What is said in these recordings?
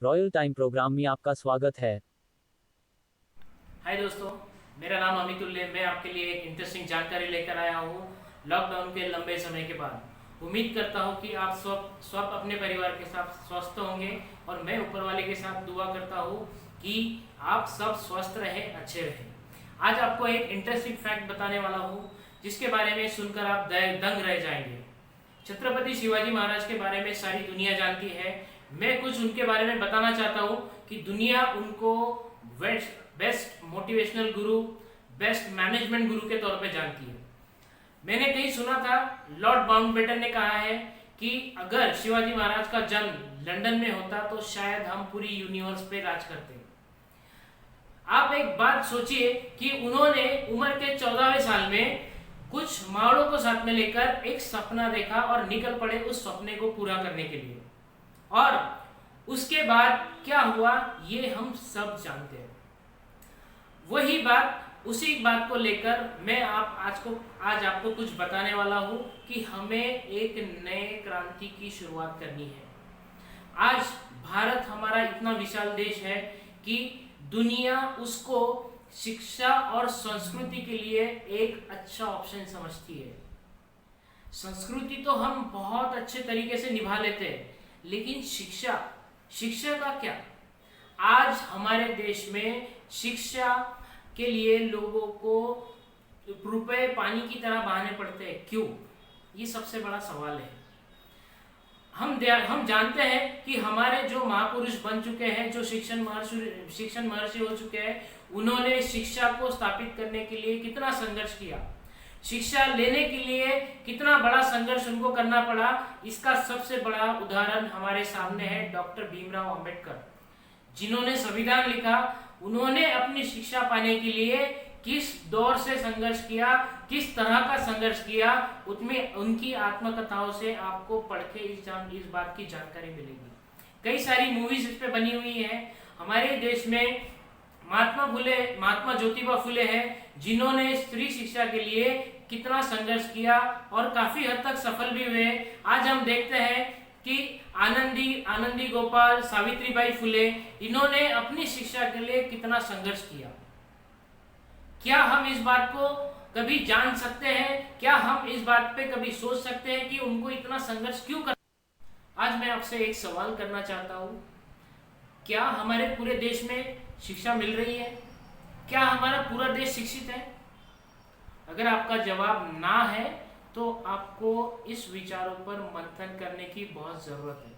Royal time programme में आपका स्वागत है। हाय दोस्तों, मेरा नाम अमितुल्य है। मैं आपके लिए एक इंटरेस्टिंग जानकारी लेकर आया हूँ लॉकडाउन के लंबे समय के बाद। उम्मीद करता हूँ कि आप सब अपने परिवार के साथ स्वस्थ होंगे और मैं ऊपर वाले के साथ दुआ करता हूँ कि आप सब स्वस्थ रहें, अच्छे रहें। आज आपको एक इंटरेस्टिंग फैक्ट बताने वाला हूँ जिसके बारे में सुनकर आप दंग रह जाएंगे। छत्रपति शिवाजी महाराज के बारे में सारी दुनिया जानती है। मैं कुछ उनके बारे में बताना चाहता हूँ कि दुनिया उनको बेस्ट मोटिवेशनल गुरु, बेस्ट मैनेजमेंट गुरु के तौर पे जानती है। मैंने कहीं सुना था, लॉर्ड माउंटबेटन ने कहा है कि अगर शिवाजी महाराज का जन्म लंदन में होता तो शायद हम पूरी यूनिवर्स पे राज करते। आप एक बात सोचिए कि उन्होंने उम्र के 14वें साल में कुछ मावड़ों को साथ में लेकर एक सपना देखा और निकल पड़े उस सपने को पूरा करने के लिए। और उसके बाद क्या हुआ ये हम सब जानते हैं। वही बात, उसी बात को लेकर मैं आज आपको कुछ बताने वाला हूँ कि हमें एक नए क्रांति की शुरुआत करनी है। आज भारत हमारा इतना विशाल देश है कि दुनिया उसको शिक्षा और संस्कृति के लिए एक अच्छा ऑप्शन समझती है। संस्कृति तो हम बहुत अच्छे तरीके से निभा लेते हैं, लेकिन शिक्षा शिक्षा का क्या? आज हमारे देश में शिक्षा के लिए लोगों को रुपए पानी की तरह बहाने पड़ते हैं। क्यों? ये सबसे बड़ा सवाल है। हम जानते हैं कि हमारे जो महापुरुष बन चुके हैं, जो शिक्षण महर्षि हो चुके हैं, उन्होंने शिक्षा को स्थापित करने के लिए कितना संघर्ष किया। शिक्षा लेने के लिए कितना बड़ा संघर्ष उनको करना पड़ा। इसका सबसे बड़ा उदाहरण हमारे सामने है डॉक्टर भीमराव अंबेडकर, जिन्होंने संविधान लिखा। उन्होंने अपनी शिक्षा पाने के लिए किस दौर से संघर्ष किया, किस तरह का संघर्ष किया, उसमें उनकी आत्मकथाओं से आपको पढ़ के इस बात की जानकारी मिलेगी। कई सारी मूवीज इस पे बनी हुई हैं। हमारे देश में महात्मा ज्योतिबा फुले हैं, जिन्होंने स्त्री शिक्षा के लिए कितना संघर्ष किया और काफी हद तक सफल भी हुए। आज हम देखते हैं कि आनंदी गोपाल, सावित्रीबाई फुले, इन्होंने अपनी शिक्षा के लिए कितना संघर्ष किया। क्या हम इस बात को कभी जान सकते हैं? क्या हम इस बात पे कभी सोच सकते हैं कि उनको इतना संघर्ष क्यों कर? आज मैं आपसे एक सवाल करना चाहता हूँ, क्या हमारे पूरे देश में शिक्षा मिल रही है? क्या हमारा पूरा देश शिक्षित है? अगर आपका जवाब ना है तो आपको इस विचारों पर मंथन करने की बहुत जरूरत है।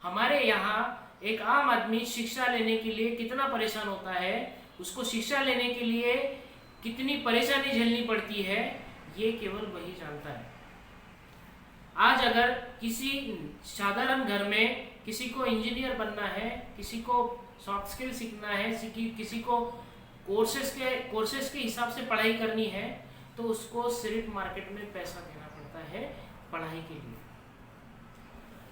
हमारे यहाँ एक आम आदमी शिक्षा लेने के लिए कितना परेशान होता है, उसको शिक्षा लेने के लिए कितनी परेशानी झेलनी पड़ती है, ये केवल वही जानता है। आज अगर किसी साधारण घर में किसी को इंजीनियर बनना है, किसी को सॉफ्ट स्किल सीखना है, किसी को कोर्सेस के हिसाब से पढ़ाई करनी है, तो उसको सिर्फ मार्केट में पैसा देना पड़ता है पढ़ाई के लिए।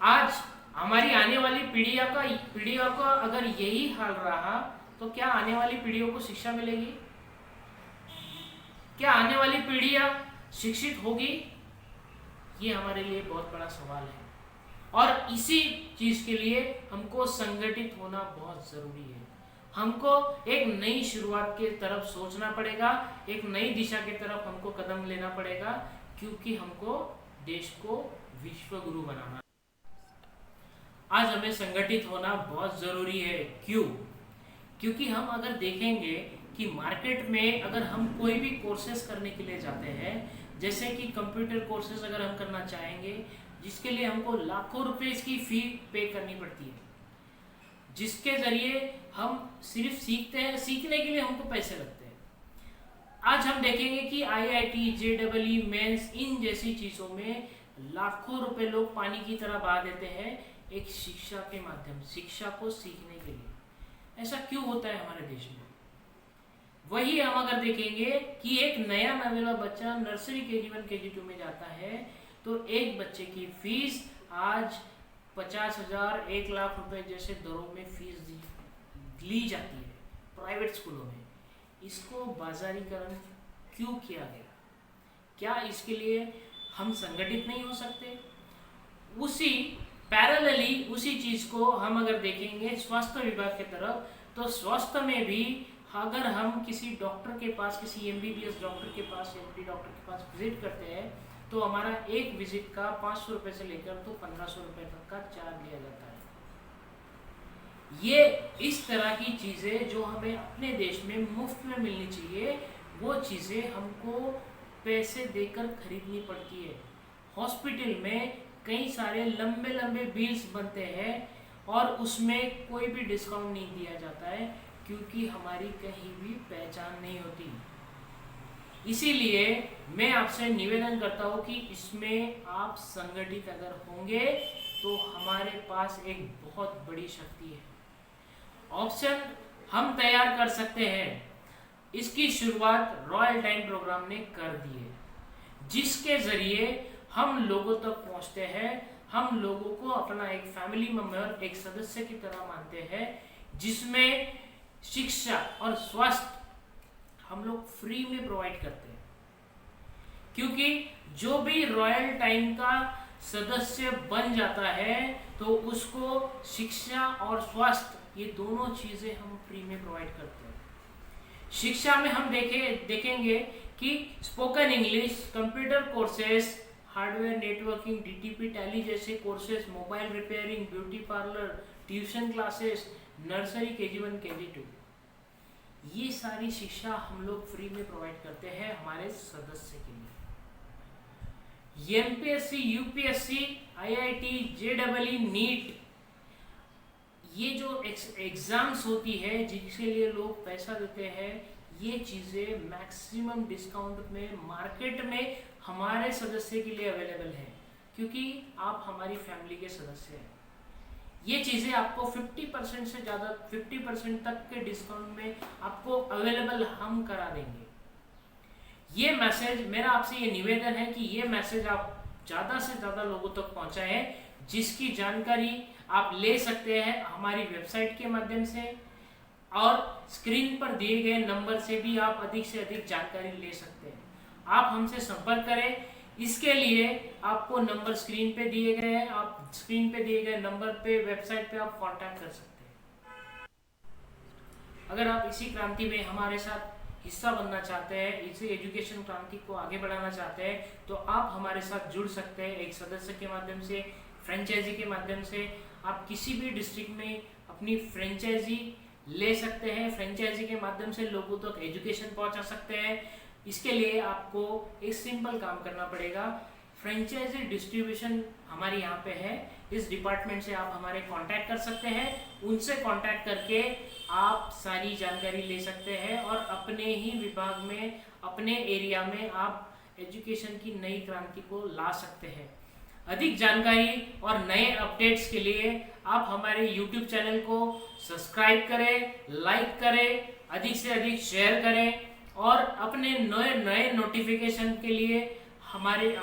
आज हमारी आने वाली पीढ़ियों का अगर यही हाल रहा तो क्या आने वाली पीढ़ियों को शिक्षा मिलेगी? क्या आने वाली पीढ़ियां शिक्षित होगी? ये हमारे लिए बहुत बड़ा सवाल है। और इसी चीज के लिए हमको संगठित होना बहुत जरूरी है। हमको एक नई शुरुआत की तरफ सोचना पड़ेगा, एक नई दिशा की तरफ हमको कदम लेना पड़ेगा, क्योंकि हमको देश को विश्व गुरु बनाना। आज हमें संगठित होना बहुत जरूरी है। क्यों? क्योंकि हम अगर देखेंगे कि मार्केट में अगर हम कोई भी कोर्सेज करने के लिए जाते हैं, जैसे कि कंप्यूटर कोर्सेज अगर हम करना चाहेंगे, जिसके लिए हमको लाखों रुपए की फी पे करनी पड़ती है, जिसके जरिए हम सिर्फ सीखते हैं, सीखने के लिए हमको पैसे लगते हैं। आज हम देखेंगे कि IIT, JEE, मेंस, इन जैसी चीजों में लाखों रुपए लोग पानी की तरह बहा देते हैं एक शिक्षा के माध्यम, शिक्षा को सीखने के लिए। ऐसा क्यों होता है हमारे देश में? वही हम अगर देखेंगे कि एक नया नवेला बच्चा नर्सरी KG1 KG2 में जाता है, तो एक बच्चे की फीस आज 50,000, 1 लाख रुपए जैसे दरों में फीस ली जाती है प्राइवेट स्कूलों में। इसको बाजारीकरण क्यों किया गया? क्या इसके लिए हम संगठित नहीं हो सकते? उसी पैरेलली उसी चीज को हम अगर देखेंगे स्वास्थ्य विभाग की तरफ, तो स्वास्थ्य में भी अगर हम किसी डॉक्टर के पास, किसी एमबीबीएस डॉक्टर के पास, एमडी डॉक्टर के पास विजिट करते हैं, तो हमारा एक विजिट का 500 रुपए से लेकर तो 1500 रुपए तक का चार्ज लिया जाता है। ये इस तरह की चीजें जो हमें अपने देश में मुफ्त में मिलनी चाहिए, वो चीजें हमको पैसे देकर खरीदनी पड़ती है। हॉस्पिटल में कई सारे लंबे लंबे बिल्स बनते हैं और उसमें कोई भी डिस्काउंट नहीं दिया जाता है, क्योंकि हमारी कहीं भी पहचान नहीं होती। इसीलिए मैं आपसे निवेदन करता हूँ कि इसमें आप संगठित अगर होंगे तो हमारे पास एक बहुत बड़ी शक्ति है। ऑप्शन हम तैयार कर सकते हैं। इसकी शुरुआत रॉयल टाइम प्रोग्राम ने कर दी है, जिसके जरिए हम लोगों तक पहुंचते हैं। हम लोगों को अपना एक फैमिली मेंबर, एक सदस्य की तरह मानते हैं, जिसमें शिक्षा और स्वास्थ्य हम लोग फ्री में प्रोवाइड करते हैं। क्योंकि जो भी रॉयल टाइम का सदस्य बन जाता है तो उसको शिक्षा और स्वास्थ्य, ये दोनों चीजें हम फ्री में प्रोवाइड करते हैं। शिक्षा में हम देखेंगे कि spoken English, computer courses, hardware networking, DTP, Tally जैसे courses, mobile repairing, beauty parlour, tuition classes, nursery, KG one, KG two, ये सारी शिक्षा हम लोग फ्री में प्रोवाइड करते हैं हमारे सदस्य के लिए। MPSC, UPSC, IIT, JEE, NEET, ये जो एग्जाम्स होती है जिसके लिए लोग पैसा देते हैं, ये चीजें मैक्सिमम डिस्काउंट में मार्केट में हमारे सदस्य के लिए अवेलेबल है, क्योंकि आप हमारी फैमिली के सदस्य हैं। ये चीजें आपको 50% से ज्यादा, 50% तक के डिस्काउंट में आपको अवेलेबल हम करा देंगे। ये मैसेज, मेरा आपसे ये निवेदन है कि ये मैसेज आप ज्यादा से ज्यादा लोगों तक पहुंचाएं, जिसकी जानकारी आप ले सकते हैं हमारी वेबसाइट के माध्यम से, और स्क्रीन पर दिए गए नंबर से भी आप अधिक से अधिक जानकारी ले सकते हैं। आप हमसे संपर्क करें। इसके लिए आपको नंबर स्क्रीन पे दिए गए हैं, आप स्क्रीन पे दिए गए नंबर पे, वेबसाइट पे आप कांटेक्ट कर सकते हैं। अगर आप इसी क्रांति में हमारे साथ हिस्सा बनना चाहते हैं, इसी एजुकेशन क्रांति को आगे बढ़ाना चाहते हैं, तो आप हमारे साथ जुड़ सकते हैं। एक सदस्य के माध्यम से, फ्रेंचाइजी के माध्यम से आप किसी भी डिस्ट्रिक्ट में अपनी फ्रेंचाइजी ले सकते हैं। फ्रेंचाइजी के माध्यम से लोगों तक एजुकेशन पहुंचा सकते हैं। इसके लिए आपको एक सिंपल काम करना पड़ेगा। फ्रेंचाइजी डिस्ट्रीब्यूशन हमारे यहाँ पे है, इस डिपार्टमेंट से आप हमारे कांटेक्ट कर सकते हैं। उनसे कांटेक्ट करके आप सारी जानकारी ले सकते हैं और अपने ही विभाग में, अपने एरिया में आप एजुकेशन की नई क्रांति को ला सकते हैं। अधिक जानकारी और नए अपडेट्स के लिए आप हमारे YouTube चैनल को सब्सक्राइब करें, लाइक करें, अधिक से अधिक शेयर करें, और अपने नए नोटिफिकेशन के लिए हमारे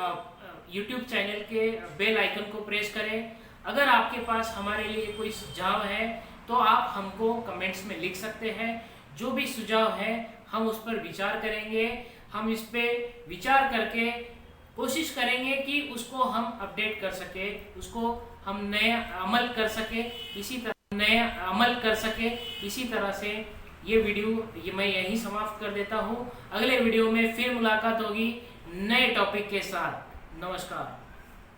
YouTube चैनल के बेल आइकन को प्रेस करें। अगर आपके पास हमारे लिए कोई सुझाव है तो आप हमको कमेंट्स में लिख सकते हैं। जो भी सुझाव है हम उस पर विचार करेंगे। हम इस पे विचार करके कोशिश करेंगे कि उसको हम अपडेट कर सके, उसको हम नया अमल कर सके, इसी तरह से ये वीडियो मैं यहीं समाप्त कर देता हूँ। अगले वीडियो में फिर मुलाकात होगी नए टॉपिक के साथ। नमस्कार।